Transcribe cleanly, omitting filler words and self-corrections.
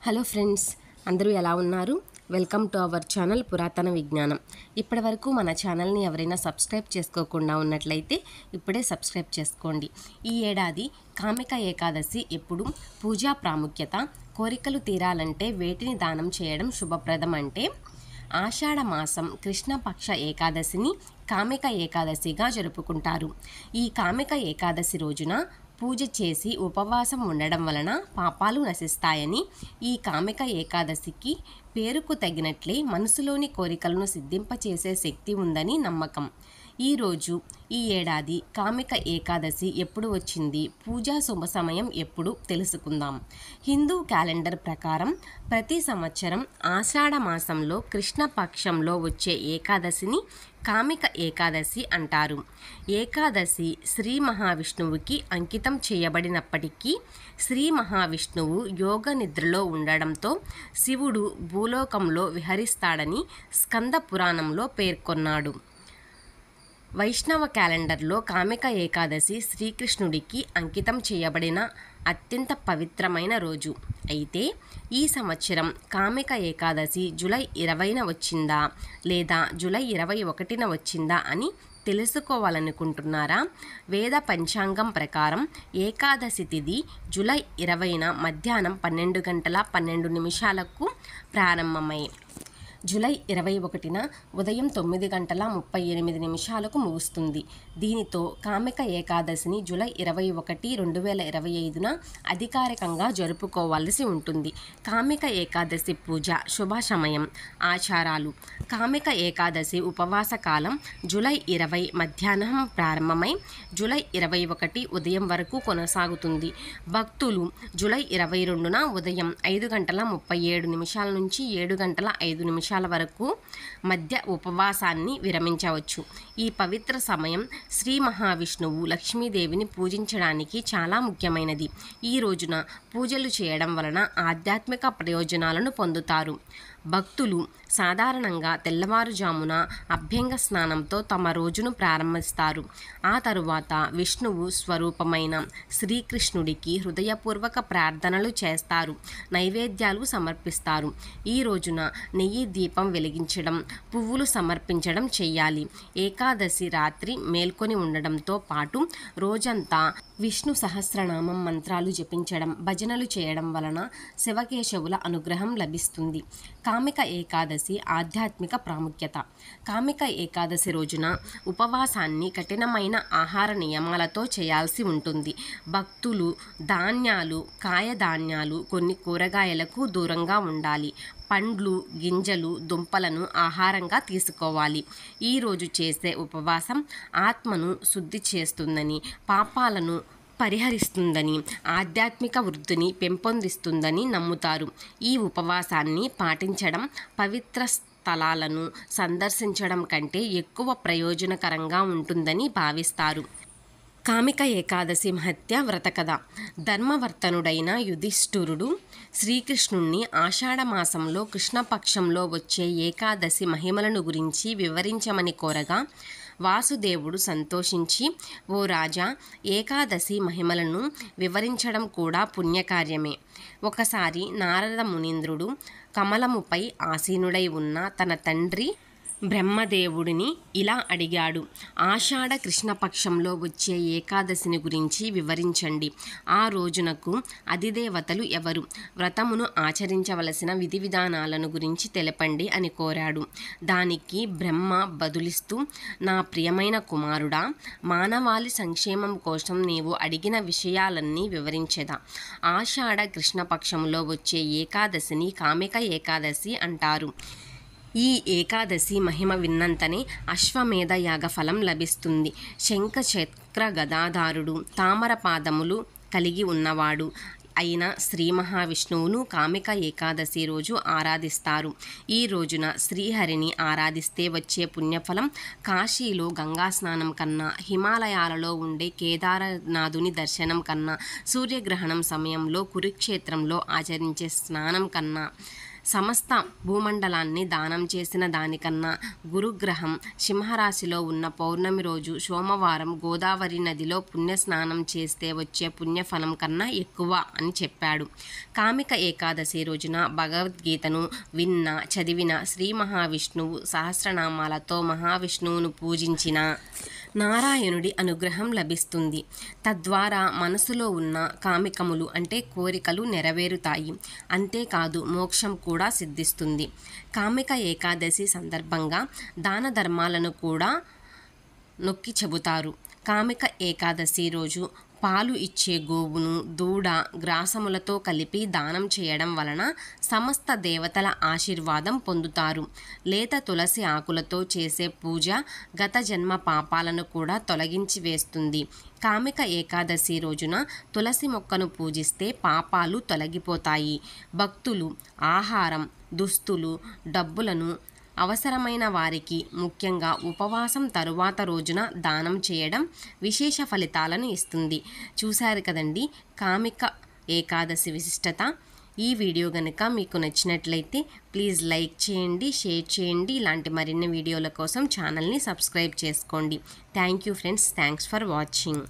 Hello friends, అందరూ ఎలా ఉన్నారు? వెల్కమ్ టు అవర్ ఛానల్ పురాతన విజ్ఞానం. ఇప్పటి వరకు మన ఛానల్ని ఎవరైనా సబ్స్క్రైబ్ చేసుకోకుండా ఉన్నట్లయితే ఇప్పుడే సబ్స్క్రైబ్ చేసుకోండి. ఈ ఏడాది కామిక ఏకాదశి ఎప్పుడు, పూజా ప్రాముఖ్యత, కోరికలు తీరాలంటే వేటిని దానం చేయడం శుభప్రదం అంటే ఆషాఢ మాసం కృష్ణపక్ష ఏకాదశిని కామిక ఏకాదశిగా జరుపుకుంటారు. ఈ కామిక ఏకాదశి రోజున పూజ చేసి ఉపవాసం ఉండడం వలన పాపాలు నశిస్తాయని, ఈ కామిక ఏకాదశికి పేరుకు తగినట్లే మనసులోని కోరికలను సిద్ధింపచేసే శక్తి ఉందని నమ్మకం. ఈ ఏడాది కామిక ఏకాదశి ఎప్పుడు వచ్చింది, పూజా శుభ సమయం ఎప్పుడు తెలుసుకుందాం. హిందూ క్యాలెండర్ ప్రకారం ప్రతి సంవత్సరం ఆషాఢ మాసంలో కృష్ణపక్షంలో వచ్చే ఏకాదశిని కామిక ఏకాదశి అంటారు. ఏకాదశి శ్రీ మహావిష్ణువుకి అంకితం చేయబడినప్పటికీ శ్రీ మహావిష్ణువు యోగ నిద్రలో ఉండడంతో శివుడు భూలోకంలో విహరిస్తాడని స్కంద పురాణంలో పేర్కొన్నాడు. వైష్ణవ క్యాలెండర్లో కామిక ఏకాదశి శ్రీకృష్ణుడికి అంకితం చేయబడిన అత్యంత పవిత్రమైన రోజు. అయితే ఈ సంవత్సరం కామిక ఏకాదశి జూలై 20న వచ్చిందా లేదా జూలై 21న వచ్చిందా అని తెలుసుకోవాలనుకుంటున్నారా? వేద పంచాంగం ప్రకారం ఏకాదశి తిథి జూలై 20న మధ్యాహ్నం 12:12 ప్రారంభమై జూలై 21న ఉదయం 9:38 ముగుస్తుంది. దీనితో కామిక ఏకాదశిని జూలై 21, 2025న అధికారికంగా జరుపుకోవాల్సి ఉంటుంది. కామిక ఏకాదశి పూజ శుభ సమయం, ఆచారాలు. కామిక ఏకాదశి ఉపవాస కాలం జూలై 20 మధ్యాహ్నం ప్రారంభమై జూలై 21 ఉదయం వరకు కొనసాగుతుంది. భక్తులు జూలై 22న ఉదయం 5:37 నుంచి 7:05 వరకు మధ్య ఉపవాసాన్ని విరమించవచ్చు. ఈ పవిత్ర సమయం శ్రీ మహావిష్ణువు, లక్ష్మీదేవిని పూజించడానికి చాలా ముఖ్యమైనది. ఈ రోజున పూజలు చేయడం వలన ఆధ్యాత్మిక ప్రయోజనాలను పొందుతారు. భక్తులు సాధారణంగా తెల్లవారుజామున అభ్యంగ స్నానంతో తమ రోజును ప్రారంభిస్తారు. ఆ తరువాత విష్ణువు స్వరూపమైన శ్రీకృష్ణుడికి హృదయపూర్వక ప్రార్థనలు చేస్తారు, నైవేద్యాలు సమర్పిస్తారు. ఈ రోజున నెయ్యి దీపం వెలిగించడం, పువ్వులు సమర్పించడం చేయాలి. ఏకాదశి రాత్రి మేల్కొని ఉండడంతో పాటు రోజంతా విష్ణు సహస్రనామం మంత్రాలు జపించడం, భజనలు చేయడం వలన శివకేశవుల అనుగ్రహం లభిస్తుంది. కామిక ఏకాదశి ఆధ్యాత్మిక ప్రాముఖ్యత. కామిక ఏకాదశి రోజున ఉపవాసాన్ని కఠినమైన ఆహార నియమాలతో చేయాల్సి ఉంటుంది. భక్తులు ధాన్యాలు, కాయధాన్యాలు, కొన్ని కూరగాయలకు దూరంగా ఉండాలి. పండ్లు, గింజలు, దుంపలను ఆహారంగా తీసుకోవాలి. ఈరోజు చేసే ఉపవాసం ఆత్మను శుద్ధి చేస్తుందని, పాపాలను పరిహరిస్తుందని, ఆధ్యాత్మిక వృద్ధిని పెంపొందిస్తుందని నమ్ముతారు. ఈ ఉపవాసాన్ని పాటించడం పవిత్ర స్థలాలను సందర్శించడం కంటే ఎక్కువ ప్రయోజనకరంగా ఉంటుందని భావిస్తారు. కామిక ఏకాదశి మహత్య వ్రతకథ. ధర్మవర్తనుడైన యుధిష్ఠిరుడు శ్రీకృష్ణుణ్ణి ఆషాఢ మాసంలో కృష్ణపక్షంలో వచ్చే ఏకాదశి మహిమలను గురించి వివరించమని కోరగా వాసుదేవుడు సంతోషించి, ఓ రాజా, ఏకాదశి మహిమలను వివరించడం కూడా పుణ్యకార్యమే. ఒకసారి నారద మునీంద్రుడు కమలముపై ఆసీనుడై ఉన్న తన తండ్రి బ్రహ్మదేవుడిని ఇలా అడిగాడు: ఆషాఢ కృష్ణపక్షంలో వచ్చే ఏకాదశిని గురించి వివరించండి. ఆ రోజునకు అధిదేవతలు ఎవరు? వ్రతమును ఆచరించవలసిన విధి విధానాలను గురించి తెలపండి అని కోరాడు. దానికి బ్రహ్మ బదులిస్తూ, నా ప్రియమైన కుమారుడా, మానవాళి సంక్షేమం కోసం నీవు అడిగిన విషయాలన్నీ వివరించెదా. ఆషాఢ కృష్ణపక్షంలో వచ్చే ఏకాదశిని కామిక ఏకాదశి అంటారు. ఈ ఏకాదశి మహిమ విన్నంతనే అశ్వమేధ యాగ ఫలం లభిస్తుంది. శంఖ చక్ర గదాధారుడు, తామర పాదములు కలిగి ఉన్నవాడు అయిన శ్రీ మహావిష్ణువును కామిక ఏకాదశి రోజు ఆరాధిస్తారు. ఈ రోజున శ్రీహరిని ఆరాధిస్తే వచ్చే పుణ్యఫలం కాశీలో గంగా స్నానం కన్నా, హిమాలయాలలో ఉండే కేదారనాథుని దర్శనం కన్నా, సూర్యగ్రహణం సమయంలో కురుక్షేత్రంలో ఆచరించే స్నానం కన్నా సమస్త భూమండలాన్ని దానం చేసిన దానికన్నా గురుగ్రహం సింహరాశిలో ఉన్న పౌర్ణమి రోజు సోమవారం గోదావరి నదిలో పుణ్యస్నానం చేస్తే వచ్చే పుణ్యఫలం కన్నా ఎక్కువ అని చెప్పాడు. కామిక ఏకాదశి రోజున భగవద్గీతను చదివిన శ్రీ మహావిష్ణువు సహస్రనామాలతో మహావిష్ణువును పూజించిన నారాయణుడి అనుగ్రహం లభిస్తుంది. తద్వారా మనసులో ఉన్న కామికములు అంటే కోరికలు నెరవేరుతాయి. అంతేకాదు మోక్షం కూడా సిద్ధిస్తుంది. కామిక ఏకాదశి సందర్భంగా దాన ధర్మాలను కూడా నొక్కి చెబుతారు. కామిక ఏకాదశి రోజు పాలు ఇచ్చే గోవును దూడ గ్రాసములతో కలిపి దానం చేయడం వలన సమస్త దేవతల ఆశీర్వాదం పొందుతారు. లేత తులసి ఆకులతో చేసే పూజ గత జన్మ పాపాలను కూడా తొలగించి వేస్తుంది. కామిక ఏకాదశి రోజున తులసి మొక్కను పూజిస్తే పాపాలు తొలగిపోతాయి. భక్తులు ఆహారం, దుస్తులు, డబ్బులను అవసరమైన వారికి ముఖ్యంగా ఉపవాసం తరువాత రోజున దానం చేయడం విశేష ఫలితాలను ఇస్తుంది. చూశారు కదండి కామిక ఏకాదశి విశిష్టత. ఈ వీడియో కనుక మీకు నచ్చినట్లయితే ప్లీజ్ లైక్ చేయండి, షేర్ చేయండి. ఇలాంటి మరిన్ని వీడియోల కోసం ఛానల్ని సబ్స్క్రైబ్ చేసుకోండి. Thank you friends. Thanks for watching.